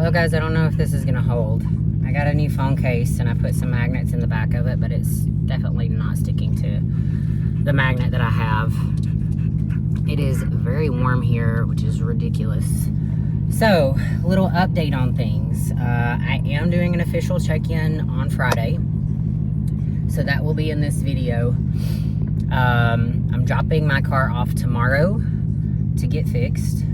Well, guys, I don't know if this is gonna hold. I got a new phone case and I put some magnets in the back of it, but it's definitely not sticking to the magnet that I have. It is very warm here, which is ridiculous. So, a little update on things. I am doing an official check-in on Friday, so that will be in this video. I'm dropping my car off tomorrow to get fixed.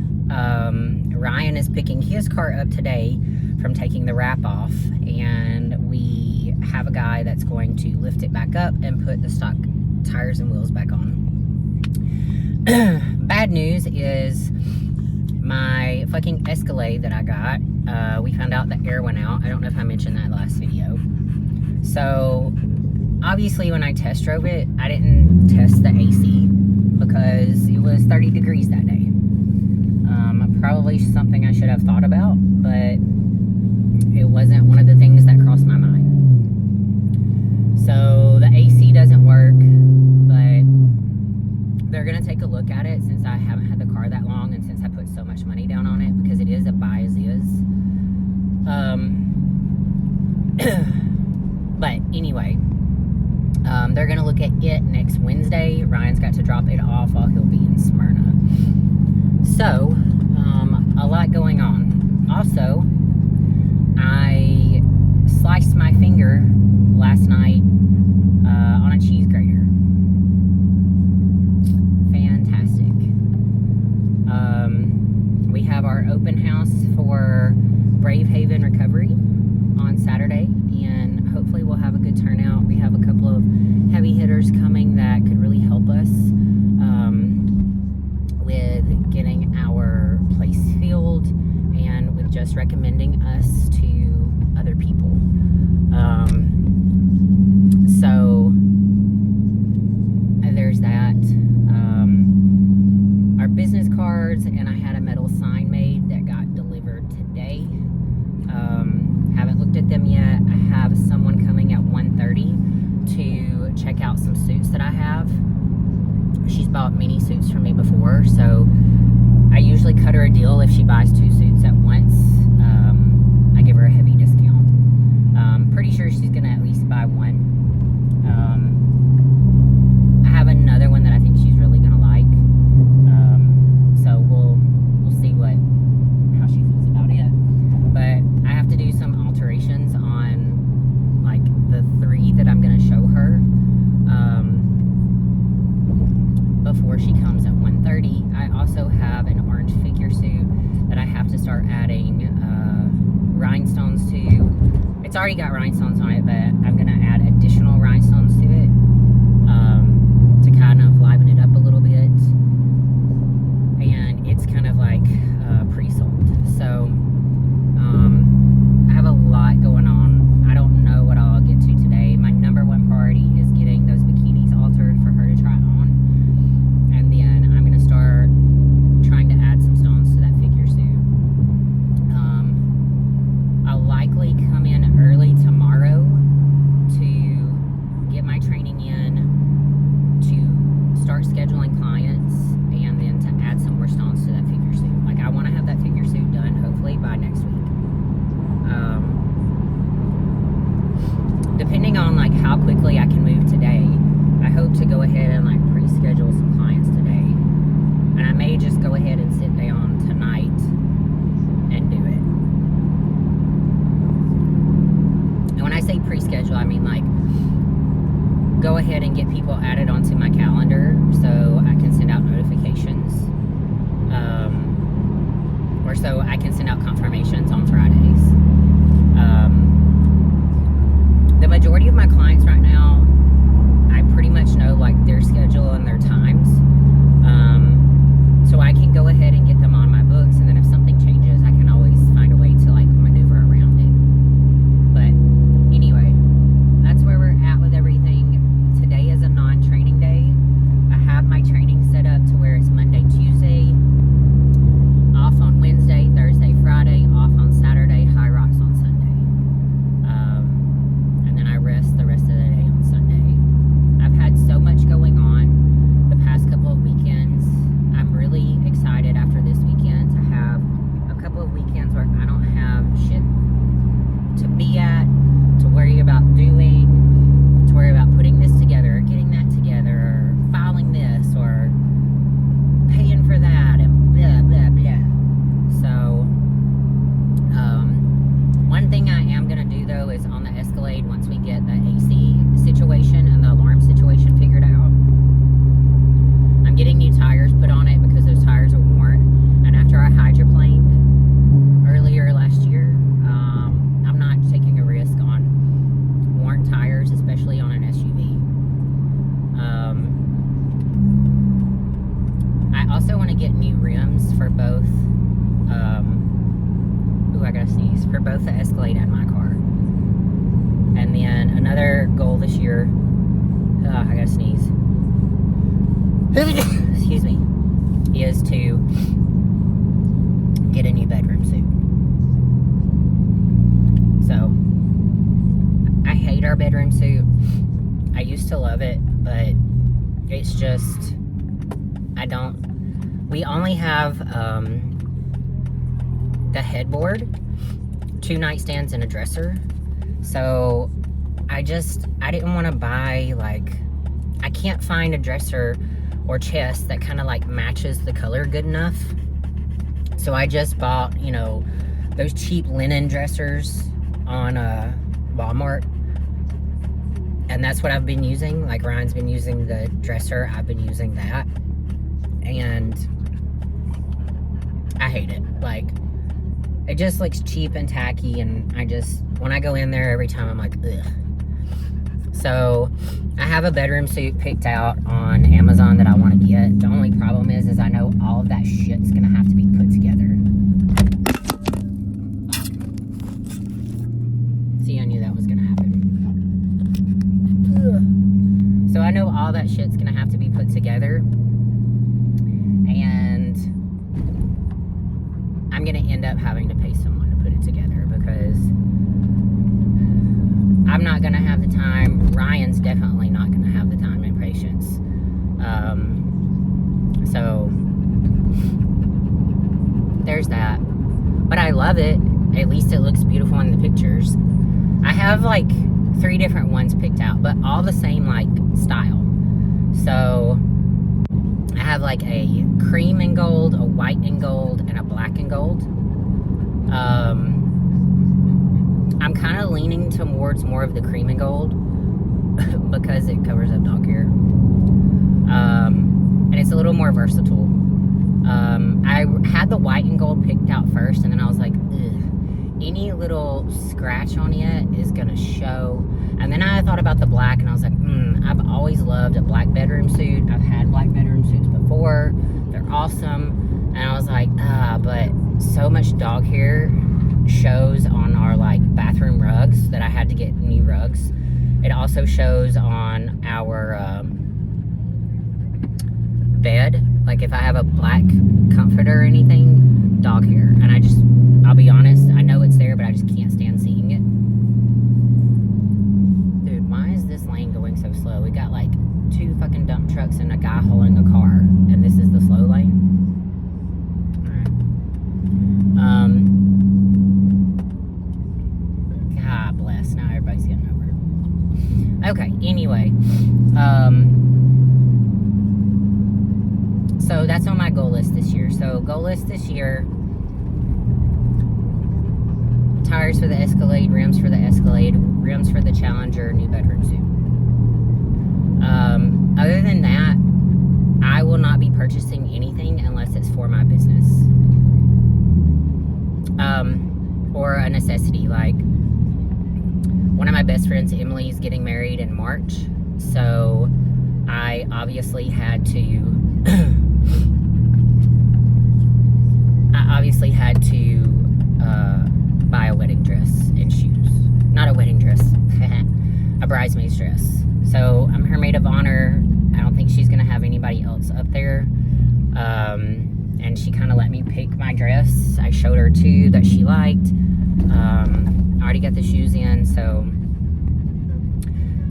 Ryan is picking his car up today from taking the wrap off, and we have a guy that's going to lift it back up and put the stock tires and wheels back on. Bad news is my fucking Escalade that I got, we found out the air went out. I don't know if I mentioned that last video. So obviously when I test drove it, I didn't test the AC because it was 30 degrees that day. Probably something I should have thought about, but it wasn't one of the things that crossed my mind. So the AC doesn't work, but they're gonna take a look at it since I haven't had the car that long and since I put so much money down on it, because it is a buy as is. But anyway, they're gonna look at it next Wednesday. Ryan's got to drop it off while he'll be in Smyrna. So, a lot going on. Also, I sliced my finger last night on a cheese grater. Fantastic. We have our open house for Brave Haven Recovery on Saturday, and hopefully we'll have a good turnout. We have a couple of heavy hitters coming that could really help us with getting our place filled and with just recommending us to other people. So there's that. Our business cards, and I had a metal sign made that got delivered today. Haven't looked at them yet. I have someone coming at 1:30 to check out some suits that I have. She's bought mini suits from me before, so I usually cut her a deal if she buys 2 suits at once. I give her a heavy discount. Pretty sure she's gonna at least buy 1. I have another one that I think she's really gonna like. So we'll see how she feels about it. But I have to do some alterations on like the 3 that I'm gonna show her before she comes at 1:30. I also have an orange figure suit that I have to start adding rhinestones to. It's already got rhinestones on it, but I'm gonna add additional rhinestones to it to kind of liven it up a little bit. And it's kind of like pre-sold. So I have a lot going on. I don't know what I'll get to today. My number one priority is getting those bikinis altered for her to try on. And then I'm going to start trying to add some stones to that figure suit. I'll likely come in early tomorrow to get my training in, to start scheduling clients, and then to add some more stones to that figure suit. Like, I want to have that figure suit done hopefully by next week. Depending on like how quickly I can move today, I hope to go ahead and like pre-schedule some clients today, and I may just go ahead and sit down tonight and do it. And when I say pre-schedule, I mean like go ahead and get people added onto my calendar so I can send out notifications, or so I can send out confirmations on Fridays. The majority of my clients right now, I pretty much know like their schedule and their times, so I can go ahead and get them on my books, and then if something changes, I can always find a way to like maneuver around it. But anyway, that's where we're at with everything. Today is a non-training day. I have my training set up to where it's Monday, Tuesday, off on Wednesday, Thursday, Friday, off on Saturday, high rocks on Sunday. And then I rest the rest of the day on Sunday. I've had so much going on the past couple of weekends. I'm really excited after both the Escalade and my car. And then another goal this year, I gotta sneeze. Excuse me. Is to get a new bedroom suit. So, I hate our bedroom suit. I used to love it, but it's just, we only have the headboard, 2 nightstands, and a dresser. So, I didn't want to buy, like, I can't find a dresser or chest that kind of like matches the color good enough. So I just bought, you know, those cheap linen dressers on Walmart. And that's what I've been using. Like Ryan's been using the dresser, I've been using that. And I hate it. Like, it just looks cheap and tacky, and when I go in there every time, I'm like, ugh. So, I have a bedroom suit picked out on Amazon that I want to get. The only problem is I know all of that shit's gonna have to be put together. See, I knew that was gonna happen. Ugh. So, I know all that shit's gonna have to be put together. And I'm gonna end up having to pay someone to put it together because I'm not gonna have the time. Ryan's definitely not gonna have the time and patience. So there's that. But I love it. At least it looks beautiful in the pictures. I have like 3 different ones picked out, but all the same like style. So I have like a cream and gold, a white and gold, and a black and gold. I'm kind of leaning towards more of the cream and gold because it covers up dog hair. And it's a little more versatile. I had the white and gold picked out first, and then I was like, ugh, any little scratch on it is gonna show. And then I thought about the black, and I was like, I've always loved a black bedroom suit. I've had black bedroom suits before. They're awesome. And I was like, but so much dog hair shows on our like bathroom rugs that I had to get new rugs. It also shows on our bed. Like if I have a black comforter or anything, dog hair. And I'll be honest, I know it's there, but I just can't stand seeing it. Dude, why is this lane going so slow? We got like 2 fucking dump trucks and a guy holding a car, and this is the slow lane? Alright. God bless. Now everybody's getting over it. Okay, anyway. So that's on my goal list this year. So goal list this year: tires for the Escalade, rims for the Escalade, rims for the Challenger, new bedroom suit. Other than that, I will not be purchasing anything unless it's for my business. Or a necessity. Like, one of my best friends, Emily, is getting married in March. So, I obviously had to... buy a wedding dress and shoes. Not a wedding dress. A bridesmaid's dress. So, I'm her maid of honor. I don't think she's going to have anybody else up there. And she kind of let me pick my dress. I showed her 2 that she liked. I already got the shoes in, so...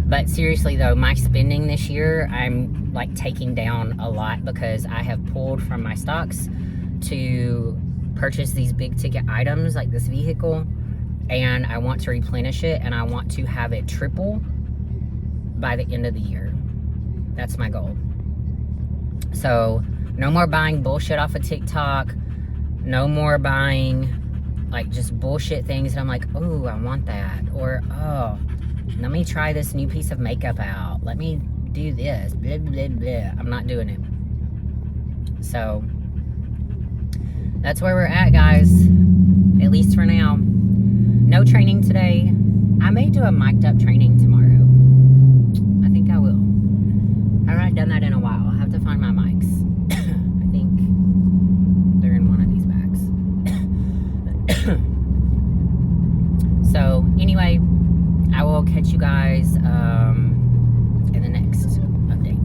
But seriously though, my spending this year, I'm like taking down a lot because I have pulled from my stocks to purchase these big ticket items like this vehicle, and I want to replenish it, and I want to have it triple by the end of the year. That's my goal. So no more buying bullshit off of TikTok. No more buying like just bullshit things and I'm like, oh, I want that. Or, oh, let me try this new piece of makeup out. Let me do this. Blah, blah, blah. I'm not doing it. So that's where we're at, guys. At least for now. No training today. I may do a mic'd up training tomorrow. I think I will. I haven't done that in a while. I'll have to find my mics. I think they're in one of these bags. Anyway, I will catch you guys in the next update.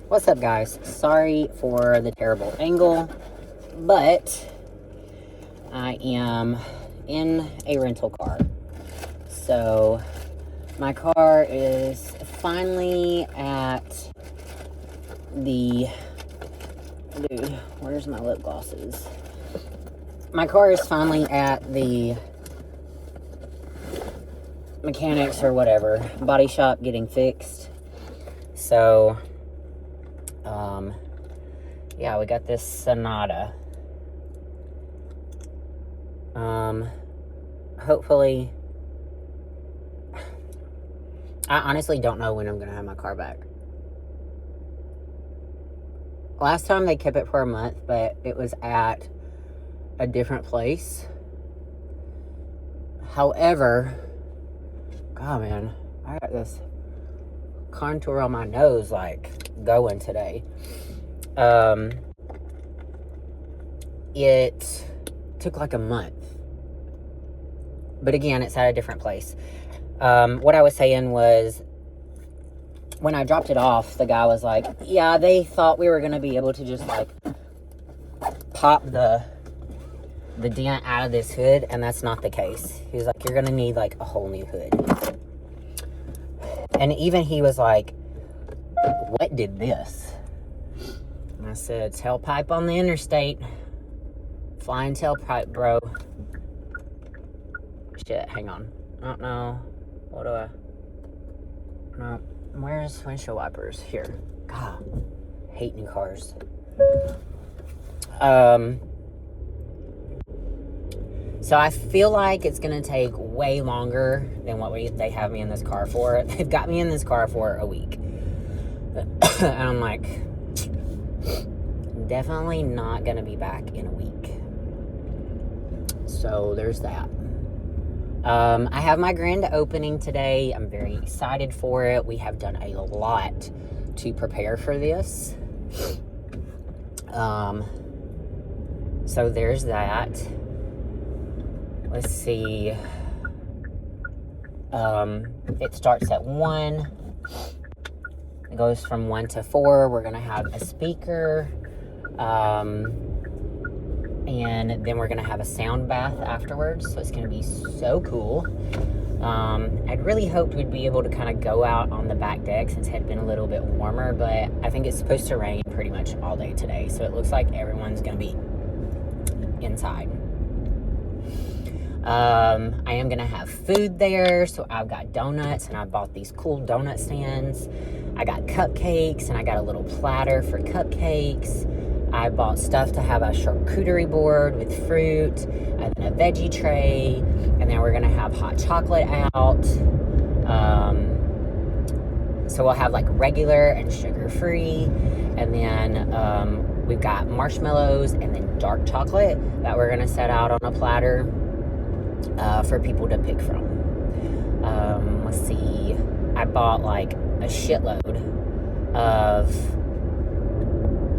What's up, guys? Sorry for the terrible angle, but I am in a rental car. So my car is finally at the... Dude, where's my lip glosses? My car is finally at the mechanics or whatever, body shop, getting fixed. So, yeah, we got this Sonata. Hopefully, I honestly don't know when I'm gonna have my car back. Last time they kept it for a month, but it was at a different place. However, God, man, I got this contour on my nose, like, going today. It took like a month. But again, it's at a different place. What I was saying was, when I dropped it off, the guy was like, yeah, they thought we were going to be able to just, like, pop the dent out of this hood, and that's not the case. He was like, you're going to need, like, a whole new hood. And even he was like, what did this? And I said, tailpipe on the interstate. Flying tailpipe, bro. Shit, hang on. I don't know. What do I... No. Where's windshield wipers? Here. God. Hate new cars. So I feel like it's going to take way longer than what they have me in this car for. They've got me in this car for a week. And I'm like, definitely not going to be back in a week. So there's that. I have my grand opening today. I'm very excited for it. We have done a lot to prepare for this. So there's that. Let's see. It starts at 1. It goes from 1 to 4. We're going to have a speaker. And then we're going to have a sound bath afterwards. So it's going to be so cool. I'd really hoped we'd be able to kind of go out on the back deck since it had been a little bit warmer. But I think it's supposed to rain pretty much all day today. So it looks like everyone's going to be inside. I am going to have food there. So I've got donuts, and I bought these cool donut stands. I got cupcakes, and I got a little platter for cupcakes. I bought stuff to have a charcuterie board with fruit, and then a veggie tray, and then we're going to have hot chocolate out. So we'll have like regular and sugar-free, and then we've got marshmallows and then dark chocolate that we're going to set out on a platter for people to pick from. Let's see. I bought like a shitload of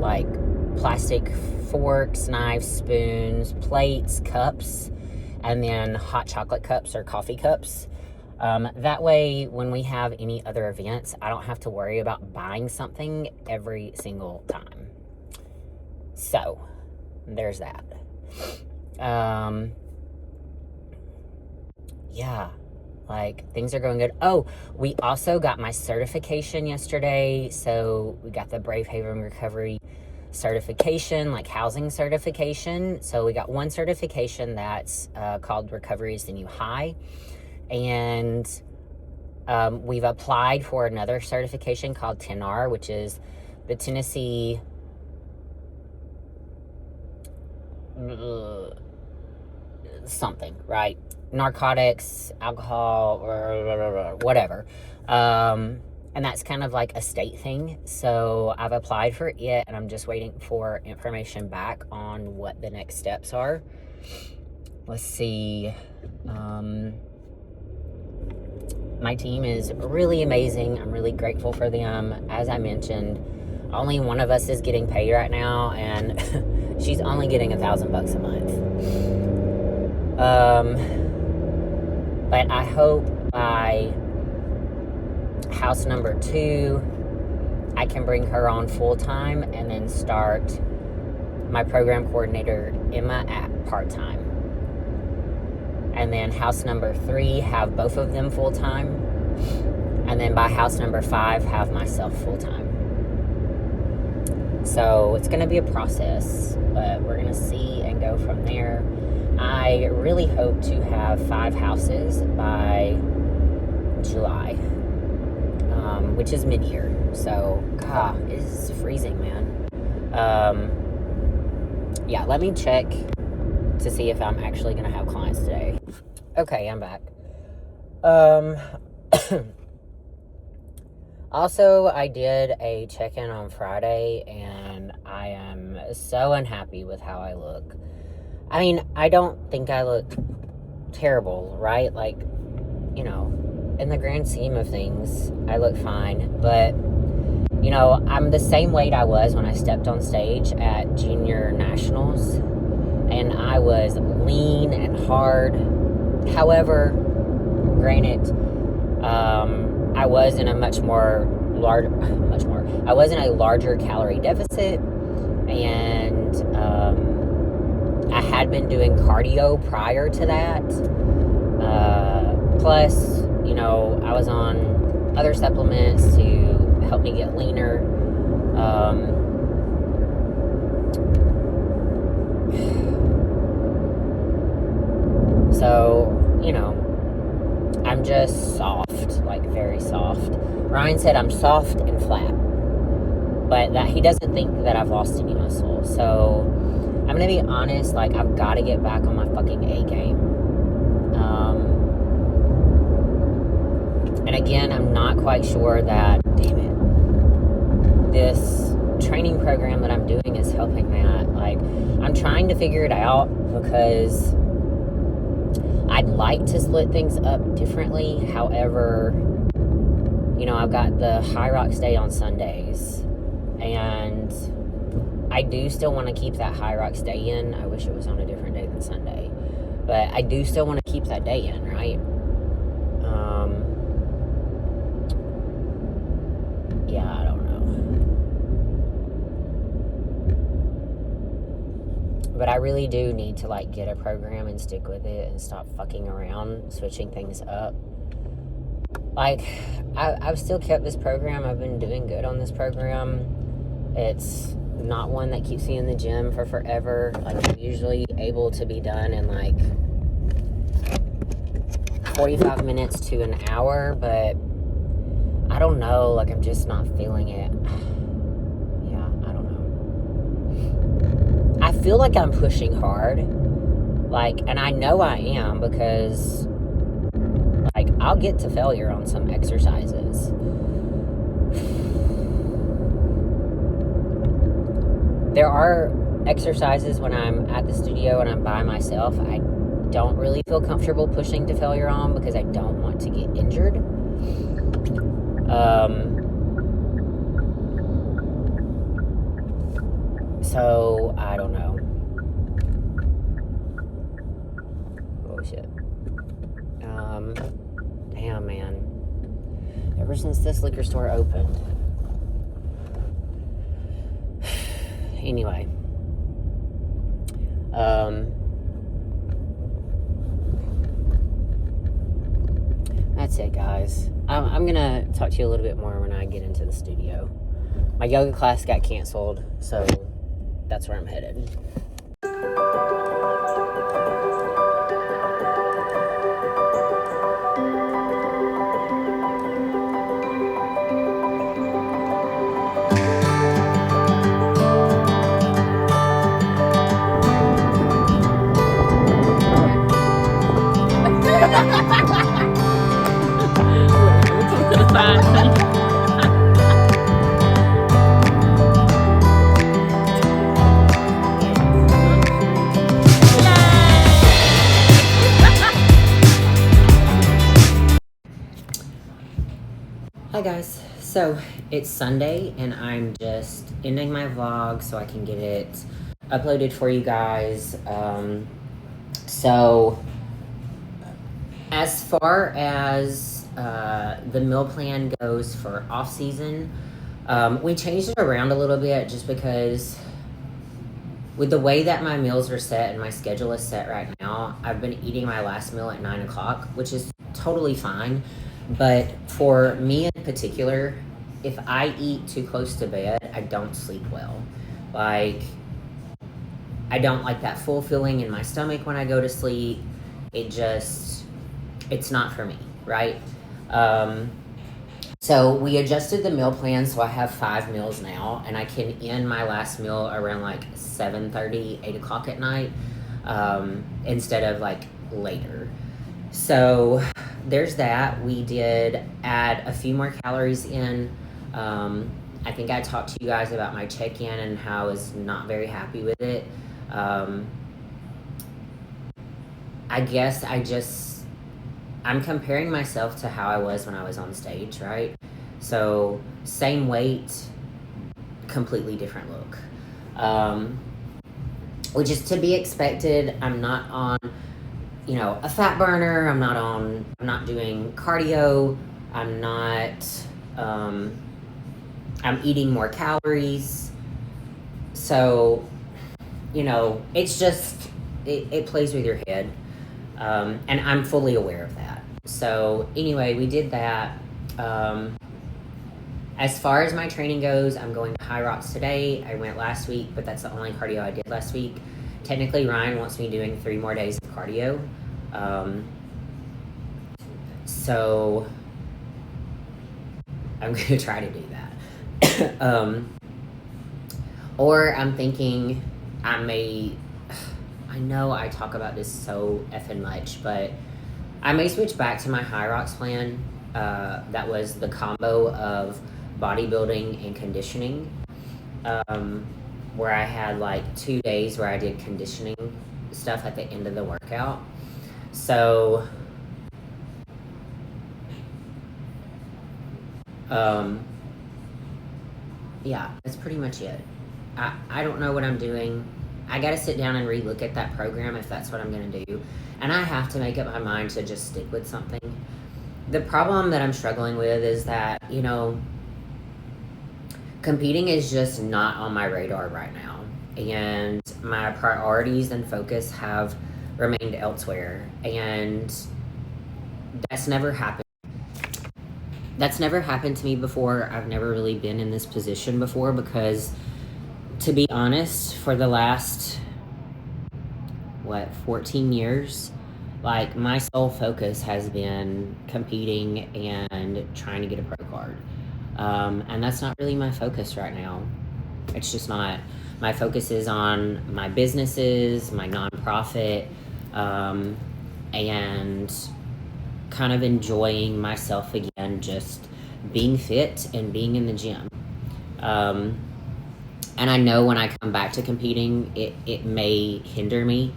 like plastic forks, knives, spoons, plates, cups, and then hot chocolate cups or coffee cups. That way, when we have any other events, I don't have to worry about buying something every single time. So, there's that. Yeah, like, things are going good. Oh, we also got my certification yesterday. So, we got the Brave Haven Recovery certification, like housing certification. So we got one certification that's called Recovery is the New High, and we've applied for another certification called 10R, which is the Tennessee something, right? Narcotics, alcohol, whatever. And that's kind of like a state thing. So I've applied for it, and I'm just waiting for information back on what the next steps are. Let's see. My team is really amazing. I'm really grateful for them. As I mentioned, only one of us is getting paid right now, and she's only getting $1,000 a month. But I hope by house number 2, I can bring her on full-time and then start my program coordinator, Emma, at part-time. And then house number 3, have both of them full-time. And then by house number 5, have myself full-time. So it's going to be a process, but we're going to see and go from there. I really hope to have 5 houses by July, which is mid-year. So, God, it's freezing, man. Yeah, let me check to see if I'm actually going to have clients today. Okay, I'm back. Also, I did a check-in on Friday, and I am so unhappy with how I look. I mean, I don't think I look terrible, right? Like, you know, in the grand scheme of things, I look fine. But, you know, I'm the same weight I was when I stepped on stage at Junior Nationals. And I was lean and hard. However, granted, I was in a I was in a larger calorie deficit, and I had been doing cardio prior to that. Plus, you know, I was on other supplements to help me get leaner. So, you know, I'm just soft, like very soft. Ryan said I'm soft and flat, but that he doesn't think that I've lost any muscle. So I'm gonna be honest, like I've got to get back on my fucking A game. And again, I'm not quite sure that, damn it, this training program that I'm doing is helping that. Like, I'm trying to figure it out because I'd like to split things up differently. However, you know, I've got the High Rocks Day on Sundays, and I do still want to keep that High Rocks Day in. I wish it was on a different day than Sunday, but I do still want to keep that day in, right? Yeah, I don't know. But I really do need to, like, get a program and stick with it and stop fucking around, switching things up. Like, I've still kept this program. I've been doing good on this program. It's not one that keeps me in the gym for forever. Like, I'm usually able to be done in, like, 45 minutes to an hour, but I don't know. Like, I'm just not feeling it. Yeah, I don't know. I feel like I'm pushing hard. Like, and I know I am because, like, I'll get to failure on some exercises. There are exercises when I'm at the studio and I'm by myself, I don't really feel comfortable pushing to failure on because I don't want to get injured. So, I don't know. Oh, shit. Damn, man. Ever since this liquor store opened. Anyway. That's it, guys. I'm gonna talk to you a little bit more when I get into the studio. My yoga class got canceled, so that's where I'm headed. Hi guys, so it's Sunday and I'm just ending my vlog so I can get it uploaded for you guys. So as far as the meal plan goes for off season, We changed it around a little bit just because with the way that my meals are set and my schedule is set right now, I've been eating my last meal at 9 o'clock, which is totally fine. But for me in particular, if I eat too close to bed, I don't sleep well. Like, I don't like that full feeling in my stomach when I go to sleep. It's not for me, right? So we adjusted the meal plan, so I have 5 meals now, and I can end my last meal around like 7:30, 8 o'clock at night, instead of like later. So there's that. We did add a few more calories in. I think I talked to you guys about my check-in and how I was not very happy with it. I guess I'm comparing myself to how I was when I was on stage, right? So same weight, completely different look, which is to be expected. I'm not on, a fat burner. I'm not doing cardio. I'm eating more calories. So, it's just, it plays with your head. And I'm fully aware of that. So anyway, we did that. As far as my training goes, I'm going to High Rocks today. I went last week, but that's the only cardio I did last week. Technically, Ryan wants me doing 3 more days of cardio. So I'm going to try to do that. Or I'm thinking I know I talk about this so effing much, but I may switch back to my High Rocks plan. That was the combo of bodybuilding and conditioning, where I had like 2 days where I did conditioning stuff at the end of the workout. So, yeah, that's pretty much it. I don't know what I'm doing. I got to sit down and relook at that program if that's what I'm going to do. And I have to make up my mind to just stick with something. The problem that I'm struggling with is that, competing is just not on my radar right now. And my priorities and focus have remained elsewhere. And that's never happened. That's never happened to me before. I've never really been in this position before because, to be honest, for the last, 14 years, like, my sole focus has been competing and trying to get a pro card. And that's not really my focus right now. It's just not. My focus is on my businesses, my nonprofit, and kind of enjoying myself again, just being fit and being in the gym. And I know when I come back to competing, it may hinder me.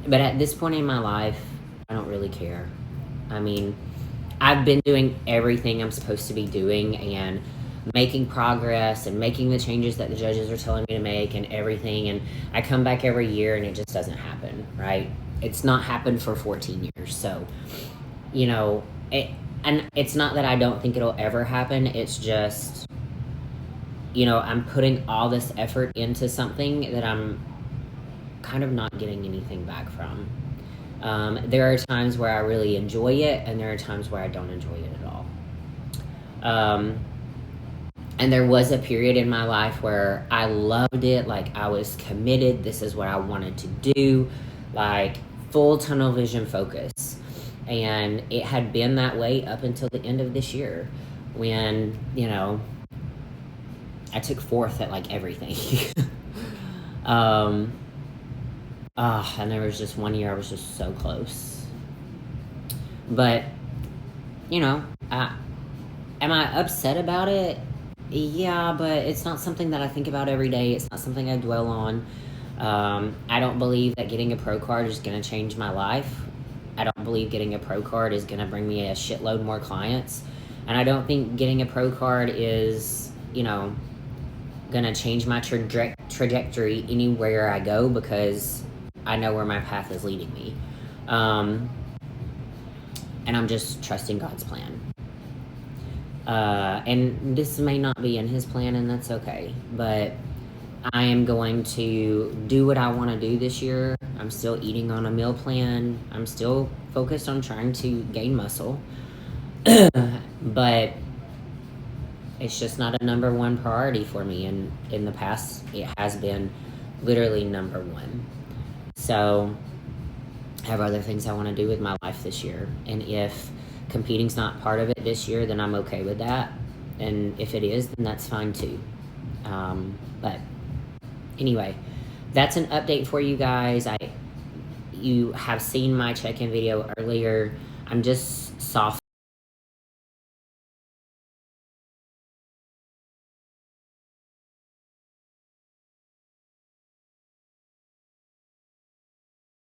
But at this point in my life, I don't really care. I mean, I've been doing everything I'm supposed to be doing and making progress and making the changes that the judges are telling me to make and everything. And I come back every year and it just doesn't happen, right? It's not happened for 14 years. So, and it's not that I don't think it'll ever happen. It's just, I'm putting all this effort into something that I'm kind of not getting anything back from. There are times where I really enjoy it, and there are times where I don't enjoy it at all. And there was a period in my life where I loved it, like I was committed, this is what I wanted to do, like full tunnel vision focus. And it had been that way up until the end of this year when, I took 4th at like everything. And there was just one year I was just so close. But, am I upset about it? Yeah, but it's not something that I think about every day. It's not something I dwell on. I don't believe that getting a pro card is going to change my life. I don't believe getting a pro card is going to bring me a shitload more clients. And I don't think getting a pro card is, going to change my trajectory anywhere I go because I know where my path is leading me. And I'm just trusting God's plan. And this may not be in his plan, and that's okay. But I am going to do what I want to do this year. I'm still eating on a meal plan. I'm still focused on trying to gain muscle. But it's just not a number one priority for me. And in the past, it has been literally number one. So I have other things I want to do with my life this year. And if competing's not part of it this year, then I'm okay with that. And if it is, then that's fine too. But anyway, that's an update for you guys. You have seen my check-in video earlier. I'm just soft